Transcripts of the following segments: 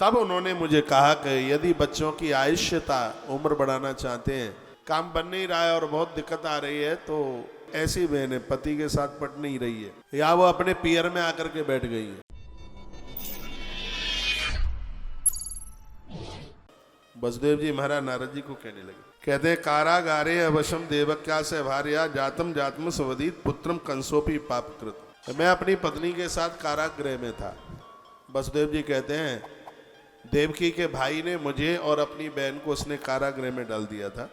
तब उन्होंने मुझे कहा कि यदि बच्चों की आयुष्यता उम्र बढ़ाना चाहते हैं, काम बन नहीं रहा है और बहुत दिक्कत आ रही है, तो ऐसी बहन है पति के साथ पट नहीं रही है या वो अपने पियर में आकर के बैठ गई है। वसुदेव जी महाराज नारद जी को कहने लगे, कहते हैं कारागारे अवशम देवक्या से भार्या जातम जातम स्वदीत पुत्रम कंसोपी पापकृत। मैं अपनी पत्नी के साथ कारागृह में था। वसुदेव जी कहते हैं देवकी के भाई ने मुझे और अपनी बहन को उसने कारागृह में डाल दिया था।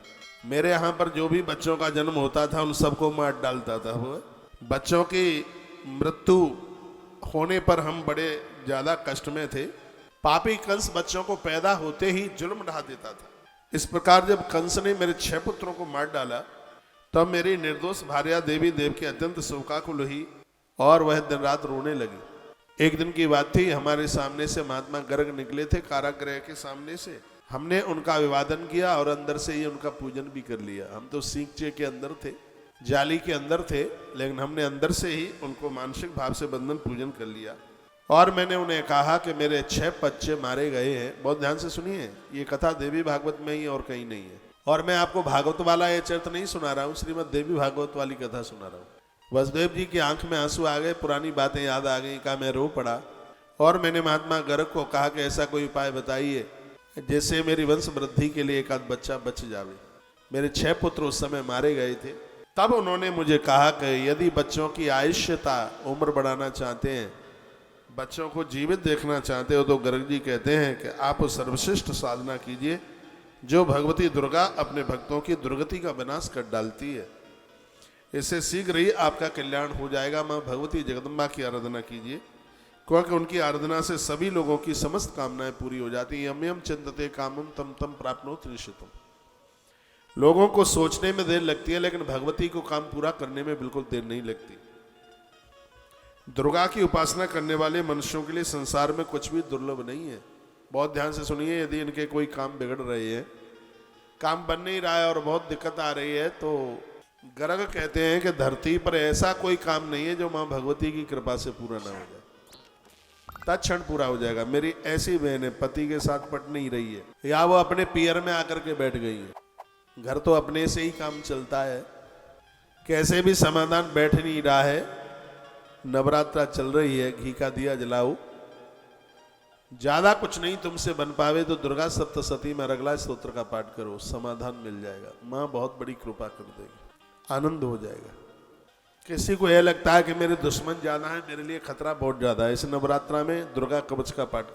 मेरे यहाँ पर जो भी बच्चों का जन्म होता था उन सबको मार डालता था वो। बच्चों की मृत्यु होने पर हम बड़े ज़्यादा कष्ट में थे। पापी कंस बच्चों को पैदा होते ही जुल्म ढा देता था। इस प्रकार जब कंस ने मेरे 6 पुत्रों को मार डाला तब मेरी निर्दोष भार्या देवी देव की अत्यंत शोकाकुल हुई और वह दिन रात रोने लगी। एक दिन की बात थी, हमारे सामने से महात्मा गर्ग निकले थे कारागृह के सामने से। हमने उनका अभिवादन किया और अंदर से ही उनका पूजन भी कर लिया। हम तो सींचे के अंदर थे, जाली के अंदर थे, लेकिन हमने अंदर से ही उनको मानसिक भाव से बंधन पूजन कर लिया। और मैंने उन्हें कहा कि मेरे 6 बच्चे मारे गए हैं। बहुत ध्यान से सुनिए, ये कथा देवी भागवत में ही और कहीं नहीं है। और मैं आपको भागवत वाला ये चरित्र नहीं सुना रहा हूँ, श्रीमद् देवी भागवत वाली कथा सुना रहा हूँ। वसुदेव जी की आंख में आंसू आ गए, पुरानी बातें याद आ गई। कहा मैं रो पड़ा और मैंने महात्मा गर्ग को कहा कि ऐसा कोई उपाय बताइए जैसे मेरी वंश वृद्धि के लिए एक आध बच्चा बच जावे। मेरे 6 पुत्र उस समय मारे गए थे। तब उन्होंने मुझे कहा कि यदि बच्चों की आयुष्यता उम्र बढ़ाना चाहते हैं, बच्चों को जीवित देखना चाहते हो, तो गर्ग जी कहते हैं कि आप सर्वश्रेष्ठ साधना कीजिए जो भगवती दुर्गा अपने भक्तों की दुर्गति का विनाश कर डालती है। इससे शीघ्र ही आपका कल्याण हो जाएगा। माँ भगवती जगदम्बा की आराधना कीजिए, क्योंकि उनकी आराधना से सभी लोगों की समस्त कामनाएं पूरी हो जाती हैं। यम यम चिंतते कामम तम तम प्राप्नोति निश्चितम। लोगों को सोचने में देर लगती है, लेकिन भगवती को काम पूरा करने में बिल्कुल देर नहीं लगती। दुर्गा की उपासना करने वाले मनुष्यों के लिए संसार में कुछ भी दुर्लभ नहीं है। बहुत ध्यान से सुनिए, यदि इनके कोई काम बिगड़ रहे हैं, काम बन नहीं रहा है और बहुत दिक्कत आ रही है, तो गर्ग कहते हैं कि धरती पर ऐसा कोई काम नहीं है जो माँ भगवती की कृपा से पूरा ना हो जाए। तत्क्षण पूरा हो जाएगा। मेरी ऐसी बहन है पति के साथ पट नहीं रही है या वो अपने पियर में आकर के बैठ गई है। घर तो अपने से ही काम चलता है, कैसे भी समाधान बैठ नहीं रहा है। नवरात्रा चल रही है, घी का दिया जलाओ। ज्यादा कुछ नहीं तुमसे बन पावे तो दुर्गा सप्तशती में रगला स्तोत्र का पाठ करो, समाधान मिल जाएगा। माँ बहुत बड़ी कृपा कर देगी, आनंद हो जाएगा। किसी को यह लगता है कि मेरे दुश्मन ज्यादा है, मेरे लिए खतरा बहुत ज्यादा है, इस नवरात्रा में दुर्गा कवच का पाठ